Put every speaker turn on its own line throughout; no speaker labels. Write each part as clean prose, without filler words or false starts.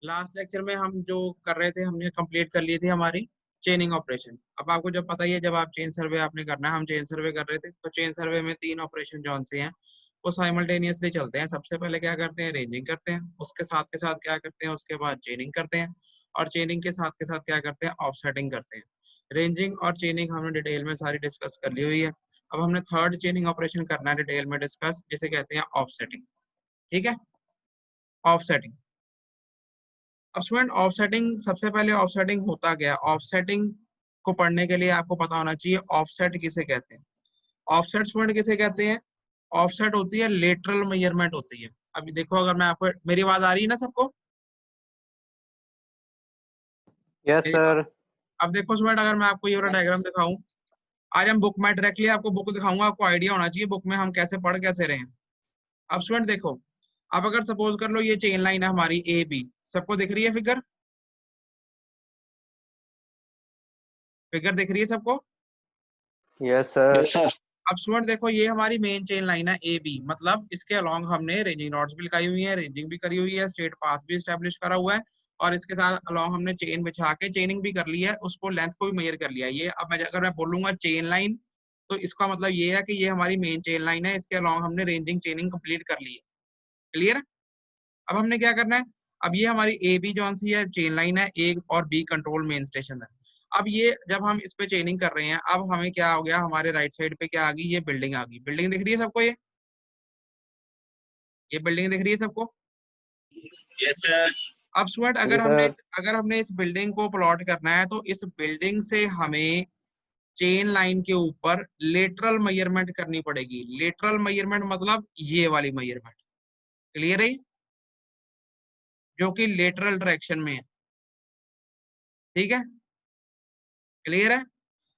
Last lecture में हम जो कर रहे थे हमने कंप्लीट कर ली थी हमारी चेनिंग ऑपरेशन। अब आपको जब पता ही है, जब आप चेन सर्वे आपने करना है, हम चेन सर्वे कर रहे थे, तो चेन सर्वे में 3 ऑपरेशन जौन से हैं वो साइमल्टेनियसली चलते हैं। सबसे पहले क्या करते हैं, रेंजिंग करते हैं, उसके साथ क्या करते हैं, उसके बाद चेनिंग करते हैं, और चेनिंग के साथ क्या करते हैं, ऑफसेटिंग करते हैं। रेंजिंग और चेनिंग हमने डिटेल में सारी डिस्कस कर ली हुई है। अब हमने थर्ड चेनिंग ऑपरेशन करना है डिटेल में डिस्कस, जिसे कहते हैं ऑफसेटिंग। ठीक है, ऑफसेटिंग। अब स्टूडेंट ऑफसेटिंग, सबसे पहले ऑफसेटिंग होता क्या है, ऑफसेटिंग को पढ़ने के लिए आपको पता होना चाहिए ऑफसेट किसे कहते हैं। ऑफसेट स्टूडेंट किसे कहते हैं, ऑफसेट होती है लेटरल मेजरमेंट होती है। अभी देखो, अगर मैं आपको, मेरी आवाज आ रही है ना सबको?
यस
मेरी
सर।
अब देखो स्टूडेंट, अगर मैं आपको ये वाला डायग्राम दिखाऊं, आज हम बुक में डायरेक्टली आपको बुक दिखाऊंगा, आपको आइडिया होना चाहिए बुक में हम कैसे पढ़ कैसे रहे हैं। अब स्टूडेंट देखो, अब अगर सपोज कर लो ये चेन लाइन है हमारी ए बी, सबको दिख रही है फिगर? फिगर दिख रही है सबको?
Yes sir.
Yes sir.
अब स्टूडेंट देखो, ये हमारी मेन चेन लाइन है ए बी, मतलब इसके अलोंग हमने रेंजिंग नॉट्स भी लगाई हुई है, रेंजिंग भी करी हुई है, स्ट्रेट पाथ भी स्टैब्लिश करा हुआ है, और इसके साथ अलोंग हमने चेन बिछा के चेनिंग भी कर ली है, उसको लेंथ को भी मेजर कर लिया है। ये अब मैं अगर मैं बोलूंगा चेन लाइन, तो इसका मतलब ये है कि ये हमारी मेन चेन लाइन है, इसके अलोंग हमने रेंजिंग चेनिंग कंप्लीट कर ली है। क्लियर? अब हमने क्या करना है, अब ये हमारी ए बी जॉन सी है चेन लाइन है, ए और बी कंट्रोल मेन स्टेशन है। अब ये जब हम इस पे चेनिंग कर रहे हैं, अब हमें क्या हो गया, हमारे राइट साइड पे क्या आ गई, ये बिल्डिंग आ गई। बिल्डिंग दिख रही है सबको? ये बिल्डिंग दिख रही है सबको?
Yes sir.
अब स्टूडेंट,
जी सर।
अगर हमने इस बिल्डिंग को प्लॉट करना है, तो इस बिल्डिंग से हमें चेन लाइन के ऊपर लेटरल मेजरमेंट करनी पड़ेगी। लेटरल मेजरमेंट मतलब ये वाली मेजरमेंट। क्लियर है? जो कि लेटरल डायरेक्शन में है। ठीक है, क्लियर है?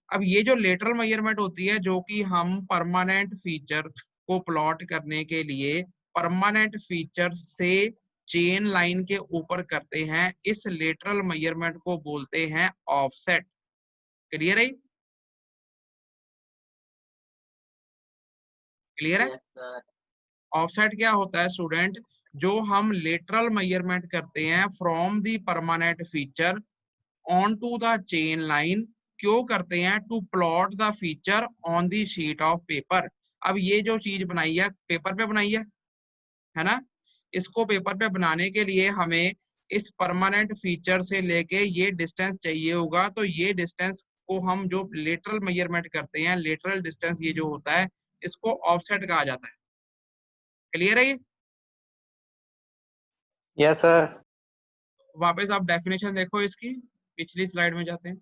अब ये जो लेटरल मेजरमेंट होती है, जो कि हम परमानेंट फीचर को प्लॉट करने के लिए परमानेंट फीचर से चेन लाइन के ऊपर करते हैं, इस लेटरल मेजरमेंट को बोलते हैं ऑफसेट। क्लियर है? क्लियर है? ऑफसेट क्या होता है स्टूडेंट, जो हम लेटरल मेजरमेंट करते हैं from the permanent feature on to the chain line. क्यों करते हैं? To plot the feature on the sheet of paper. अब ये जो चीज बनाई है, पेपर पे बनाई है ना? इसको पेपर पे बनाने के लिए हमें इस परमानेंट फीचर से लेके ये डिस्टेंस चाहिए होगा, तो ये डिस्टेंस को हम जो लेटरल मेजरमेंट करते हैं, लेटरल डिस्टेंस ये जो होता है, इसको ऑफसेट कहा जाता है। क्लियर है ये?
Yes sir.
वापस आप डेफिनेशन देखो इसकी, पिछली स्लाइड में जाते हैं।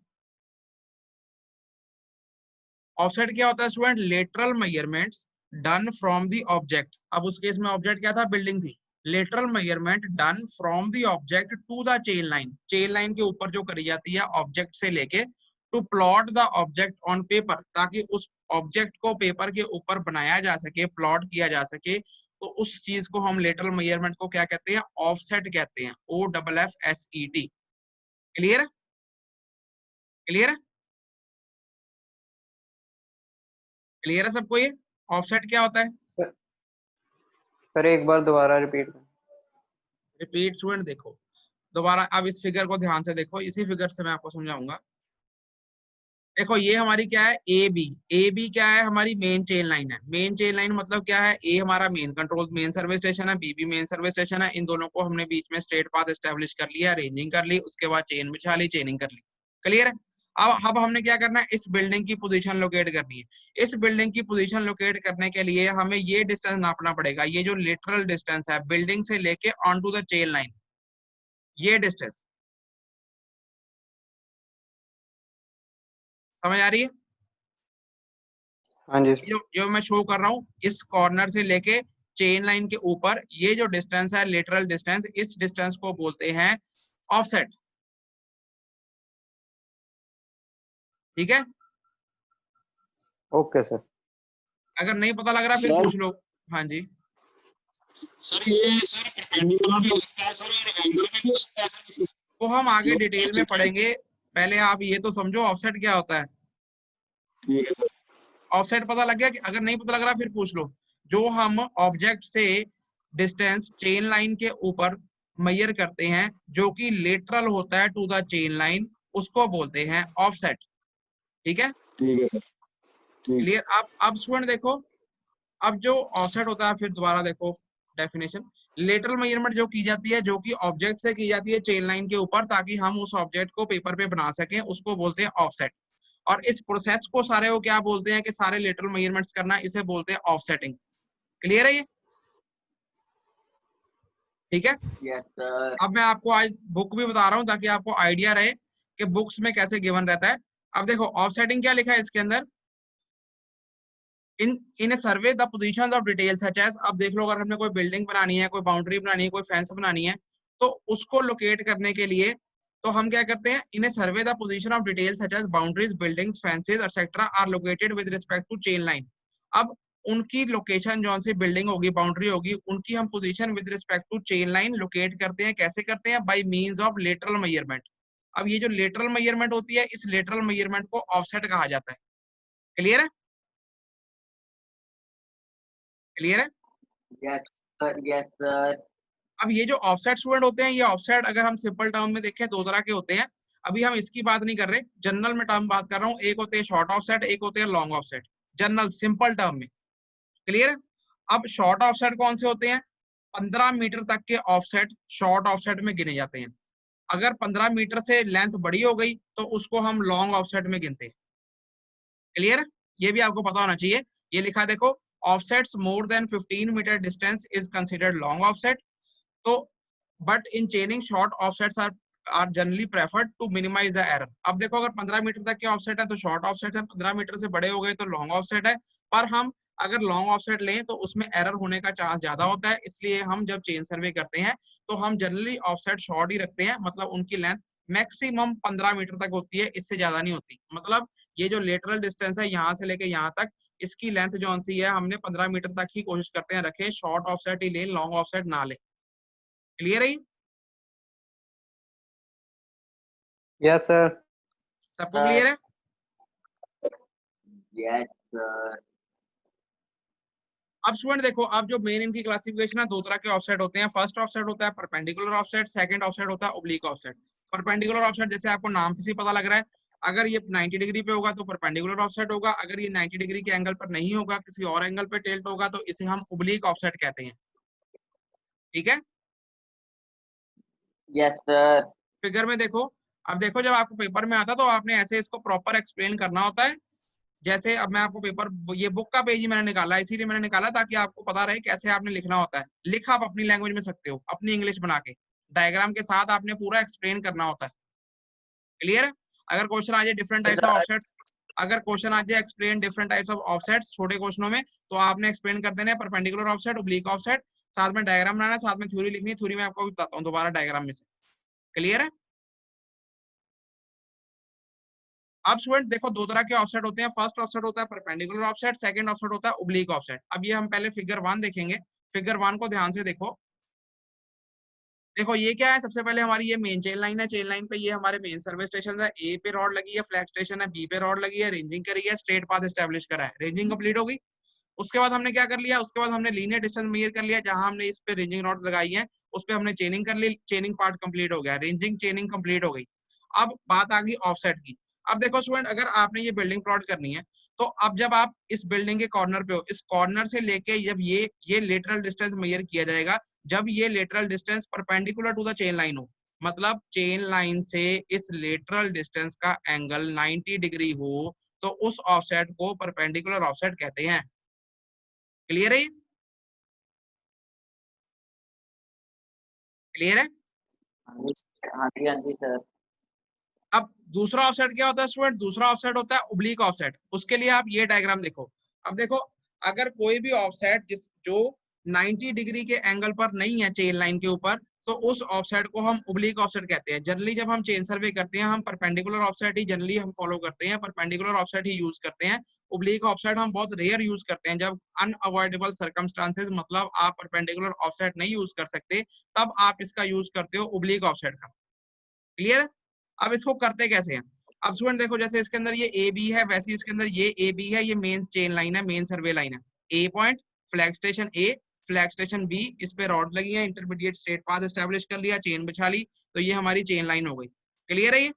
ऑफसेट क्या होता है student? Lateral measurements done from the object. अब उस केस में ऑब्जेक्ट क्या था? बिल्डिंग थी। Lateral measurement done from the object to the chain line. Chain line के ऊपर जो करी जाती है ऑब्जेक्ट से लेके, to plot the object on paper, ताकि उस ऑब्जेक्ट को पेपर के ऊपर बनाया जा सके, प्लॉट किया जा सके। तो उस चीज को हम लेटरल मेजरमेंट को क्या कहते हैं? ऑफसेट कहते हैं। OFFSET। क्लियर है? क्लियर है? क्लियर है सबको ये ऑफसेट क्या होता है?
सर एक बार दोबारा रिपीट।
रिपीट स्टूडेंट देखो दोबारा, अब इस फिगर को ध्यान से देखो, इसी फिगर से मैं आपको समझाऊंगा। देखो ये हमारी क्या है, ए बी। ए बी क्या है? हमारी मेन चेन लाइन है। मेन चेन लाइन मतलब क्या है? ए हमारा main control main service station है, बी भी मेन सर्विस स्टेशन है। इन दोनों को हमने बीच में स्ट्रेट पाथ एस्टेब्लिश कर लिया, अरेंजिंग कर ली, उसके बाद चेन बिछा ली, चेनिंग कर ली। क्लियर है? अब हमने क्या करना है, इस बिल्डिंग की पोजीशन लोकेट करनी है। इस बिल्डिंग की पोजीशन लोकेट करने के लिए हमें ये डिस्टेंस नापना पड़ेगा, ये जो लिटरल डिस्टेंस है बिल्डिंग से लेके on to the chain line, ये डिस्टेंस। समझ आ रही है?
हाँ जी।
जो मैं शो कर रहा हूँ, इस कॉर्नर से लेके चेन लाइन के ऊपर ये जो डिस्टेंस है, लेटरल डिस्टेंस, इस डिस्टेंस को बोलते हैं ऑफसेट। ठीक है?
Okay sir.
अगर नहीं पता लग रहा फिर
सर
पूछ लो। हाँ जी।
सर ये सर परपेंडिकुलर भी हो सकता है सर, और एंगल पे भी हो सकता है सर।
वो हम आगे डिटेल में पढ़ेंगे, पहले आप ये तो समझो ऑफसेट क्या होता है।
ठीक है सर।
ऑफसेट पता लग गया? कि अगर नहीं पता लग रहा फिर पूछ लो। जो हम ऑब्जेक्ट से डिस्टेंस चेन लाइन के ऊपर मेजर करते हैं जो कि लेटरल होता है टू द चेन लाइन, उसको बोलते हैं ऑफसेट। ठीक है,
ठीक है सर, ठीक।
क्लियर। अब स्टूडेंट देखो, अब जो ऑफसेट होता है, फिर दोबारा देखो डेफिनेशन। लेटरल मेजरमेंट जो की जाती है, जो कि ऑब्जेक्ट से की जाती है चेन लाइन के ऊपर, ताकि हम उस ऑब्जेक्ट को पेपर पे बना सकें, उसको बोलते हैं ऑफसेट। और इस प्रोसेस को सारे वो क्या बोलते हैं कि सारे लेटरल मेजरमेंट्स करना, इसे बोलते हैं ऑफसेटिंग। क्लियर है ये? ठीक है।
Yes sir.
अब मैं आपको आज बुक भी बता रहा हूं ताकि आपको आइडिया रहे कि बुक्स में कैसे गिवन रहता है। अब देखो ऑफसेटिंग क्या लिखा है इसके अंदर, in a survey the positions of detail such as. अब देख लो, अगर हमने कोई बिल्डिंग बनानी है, कोई बाउंड्री बनानी है, कोई फेंस बनानी है, तो उसको लोकेट करने के लिए तो हम क्या करते हैं, in a survey the position of detail such as boundaries, buildings, fences etcetera are located with respect to chain line. अब उनकी लोकेशन जो सी बिल्डिंग होगी, बाउंड्री होगी, उनकी हम position with respect to chain line locate करते हैं। कैसे करते हैं? By means of lateral measurement. अब ये जो लेटरल मेजरमेंट होती है, इस लेटरल मेजरमेंट को ऑफसेट कहा जाता है। क्लियर है? क्लियर है?
Yes sir, yes sir.
अब ये जो ऑफसेट स्टूडेंट होते हैं, ये ऑफसेट अगर हम सिंपल टर्म में देखें दो तरह के होते हैं। अभी हम इसकी बात नहीं कर रहे, जनरल में टर्म बात कर रहा हूँ। एक होते हैं शॉर्ट ऑफसेट, एक होते हैं long offset, general simple term में। क्लियर है? अब शॉर्ट ऑफसेट कौन से होते हैं? 15 मीटर तक के ऑफसेट शॉर्ट ऑफसेट में गिने जाते हैं। अगर 15 मीटर से लेंथ बड़ी हो गई तो उसको हम लॉन्ग ऑफसेट में गिनते हैं। क्लियर? ये भी आपको पता होना चाहिए। ये लिखा देखो, offsets more than 15 metre distance is considered long offset. तो but in chaining short offsets are generally preferred to minimise the error. अब देखो, अगर 15 मीटर तक के ऑफसेट है तो शॉर्ट ऑफसेट है, 15 मीटर से बड़े हो गए तो लॉन्ग ऑफसेट है। पर हम अगर लॉन्ग ऑफसेट लें तो उसमें एरर होने का चांस ज्यादा होता है, इसलिए हम जब चेन सर्वे करते हैं तो हम जनरली ऑफसेट शॉर्ट ही रखते हैं। मतलब उनकी लेंथ मैक्सिमम 15 मीटर तक होती है, इससे ज्यादा नहीं होती। मतलब ये जो लेटरल डिस्टेंस है यहाँ से लेके यहाँ तक, इसकी लेंथ जो सी है हमने 15 मीटर तक ही कोशिश करते हैं रखें, शॉर्ट ऑफसेट ही लें, लॉन्ग ऑफसेट ना लें। क्लियर है?
Yes sir.
सबको क्लियर है?
Yes sir.
अब स्टूडेंट देखो, अब जो मेन इनकी क्लासिफिकेशन है, दो तरह के ऑफसेट होते हैं। फर्स्ट ऑफसेट होता है परपेंडिकुलर ऑफसेट, सेकंड ऑफसेट होता है ओब्लिक ऑफसेट। परपेंडिकुलर ऑफसेट जैसे आपको नाम से ही पता लग रहा है, अगर ये 90 डिग्री पे होगा तो परपेंडिकुलर ऑफसेट होगा। अगर ये 90 डिग्री के एंगल पर नहीं होगा, किसी और एंगल पे टिल्ट होगा, तो इसे हम ओब्लिक ऑफसेट कहते हैं। ठीक है?
Yes sir.
फिगर में देखो। अब देखो, जब आपको पेपर में आता तो आपने ऐसे इसको प्रॉपर एक्सप्लेन करना होता है। जैसे अब मैं आपको पेपर, ये बुक का पेज ही मैंने निकाला, इसीलिए मैंने निकाला ताकि आपको पता रहे कैसे आपने लिखना होता है। लिखा आप अपनी लैंग्वेज में सकते हो, अपनी इंग्लिश बना के, डायग्राम के साथ आपने पूरा एक्सप्लेन करना होता है। क्लियर है? अगर क्वेश्चन आ जाए डिफरेंट टाइप्स ऑफ ऑफसेट्स, अगर क्वेश्चन आ जाए explain different types of offsets छोटे क्वेश्चनों में, तो आपने एक्सप्लेन कर देना है परपेंडिकुलर ऑफसेट, ओब्लिक ऑफसेट, साथ में डायग्राम बनाना है, साथ में थ्योरी लिखनी है। थ्योरी में आपको बताता हूँ दोबारा डायग्राम में से। क्लियर है? अब स्टूडेंट देखो, दो तरह के ऑफसेट होते हैं। फर्स्ट ऑफसेट होता है परपेंडिकुलर ऑफसेट, सेकंड ऑफसेट होता है ओब्लिक ऑफसेट। अब ये हम पहले फिगर 1 देखेंगे। फिगर 1 को ध्यान से देखो। देखो ये क्या है, सबसे पहले हमारी ये मेन चेन लाइन है। चेन लाइन पे ये हमारे मेन सर्वे स्टेशन है। ए पे रॉड लगी है, फ्लैग स्टेशन है, बी पे रॉड लगी है, रेंजिंग करी है, स्ट्रेट पाथ एस्टेब्लिश करा है, रेंजिंग कंप्लीट होगी। उसके बाद हमने क्या कर लिया, उसके बाद हमने लीनियर डिस्टेंस मेजर कर लिया, जहां हमने इस पे रेंजिंग रॉड्स लगाई हैं, उस पे हमने चेनिंग कर ली, चेनिंग पार्ट कंप्लीट हो गया, रेंजिंग चेनिंग कंप्लीट हो गई। अब बात आ गई ऑफसेट की। अब देखो स्टूडेंट, अगर आपने ये बिल्डिंग प्लॉट करनी है, तो अब जब आप इस बिल्डिंग के कॉर्नर पे हो, इस कॉर्नर से लेके जब ये लेटरल डिस्टेंस मेजर किया जाएगा, जब ये lateral distance perpendicular to the chain line हो, मतलब चेन लाइन से इस लेटरल डिस्टेंस का एंगल 90 डिग्री हो, तो उस ऑफसेट को परपेंडिकुलर ऑफसेट कहते हैं। क्लियर है? क्लियर है?
हाँ जी, हाँ जी सर।
अब दूसरा ऑफसेट क्या होता है स्टूडेंट? दूसरा ऑफसेट होता है ओब्लिक ऑफसेट। उसके लिए आप ये डायग्राम देखो। अब देखो, अगर कोई भी ऑफसेट जो 90 डिग्री के एंगल पर नहीं है चेन लाइन के ऊपर, तो उस ऑफसेट को हम ओब्लिक ऑफसेट कहते हैं। जनरली जब हम चेन सर्वे करते हैं, हम परपेंडिकुलर ऑफसेट ही जनरली हम फॉलो करते हैं, परपेंडिकुलर ऑफसेट ही यूज करते हैं। ओब्लिक ऑफसेट हम बहुत रेयर यूज करते हैं, जब अनअवॉइडेबल सर्कमस्टांसेस, मतलब आप परपेंडिकुलर ऑफसेट नहीं यूज कर सकते, तब आप इसका यूज करते हो ओब्लिक ऑफसेट का। क्लियर है? अब इसको करते कैसे हैं? अब स्टूडेंट देखो, जैसे इसके अंदर ये ए बी है, वैसे इसके अंदर ये ए बी है, ये मेन चेन लाइन है, मेन सर्वे लाइन है। ए पॉइंट, फ्लैग स्टेशन ए, फ्लैग स्टेशन बी, इस पे रॉड लगी है, इंटरमीडिएट स्ट्रेट पाथ एस्टेब्लिश कर लिया, चेन बिछा ली, तो ये हमारी चेन लाइन हो गई। क्लियर है ये?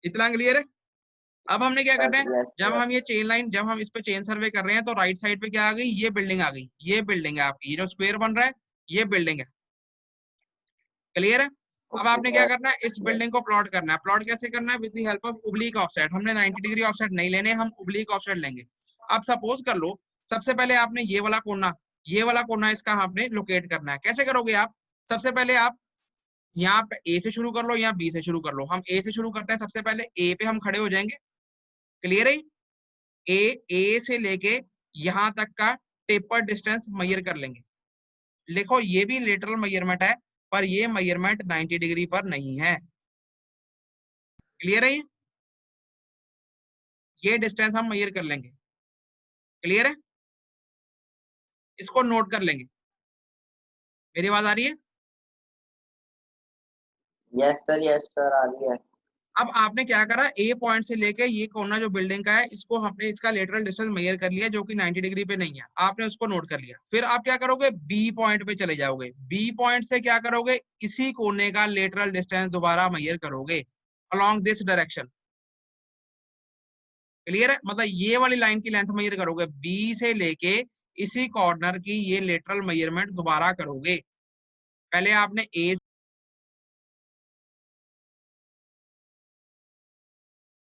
इतना क्लियर है? अब हमने क्या करना है,
Yes,
जब
sir.
हम ये चेन लाइन, जब हम इस पे चेन सर्वे कर रहे हैं तो राइट साइड पे क्या आ गई, ये बिल्डिंग आ गई, ये बिल्डिंग है आपकी, ये जो स्क्वायर बन रहा है ये बिल्डिंग है। क्लियर है? अब
Okay,
आपने क्या
sir.
करना है, इस
Yes.
बिल्डिंग को प्लॉट करना है। प्लॉट कैसे करना है? With the help of oblique offset. हमने 90 डिग्री ऑफसेट नहीं लेने, हम ओब्लिक ऑफसेट लेंगे। अब सपोज कर लो, सबसे पहले आपने ये वाला कोना इसका आपने लोकेट करना है। कैसे करोगे आप? सबसे पहले आप यहाँ पे ए से शुरू कर लो या बी से शुरू कर लो। हम ए से शुरू करते हैं। सबसे पहले ए पे हम खड़े हो जाएंगे। क्लियर है? ए से लेके यहां तक का टेपर डिस्टेंस मेजर कर लेंगे। लिखो, ये भी लेटरल मेजरमेंट है, पर ये मेजरमेंट 90 डिग्री पर नहीं है। क्लियर है? ये डिस्टेंस हम मेजर कर लेंगे। क्लियर है? इसको नोट कर लेंगे। मेरी आवाज आ रही है?
Yes, sir. Yes, sir. आ रही है।
अब आपने क्या करा, ए पॉइंट से लेके ये कोना जो बिल्डिंग का है, इसको हमने इसका लेटरल डिस्टेंस मेजर कर लिया, जो कि 90 डिग्री पे नहीं है। आपने उसको नोट कर लिया। फिर आप क्या करोगे, बी पॉइंट पे चले जाओगे। बी पॉइंट से क्या करोगे, इसी कोने का लेटरल डिस्टेंस दोबारा मेजर करोगे अलोंग दिस डायरेक्शन। क्लियर है? मतलब ये वाली लाइन की लेंथ मेजर करोगे, बी से लेके इसी कॉर्नर की ये लेटरल मेजरमेंट दोबारा करोगे। पहले आपने ए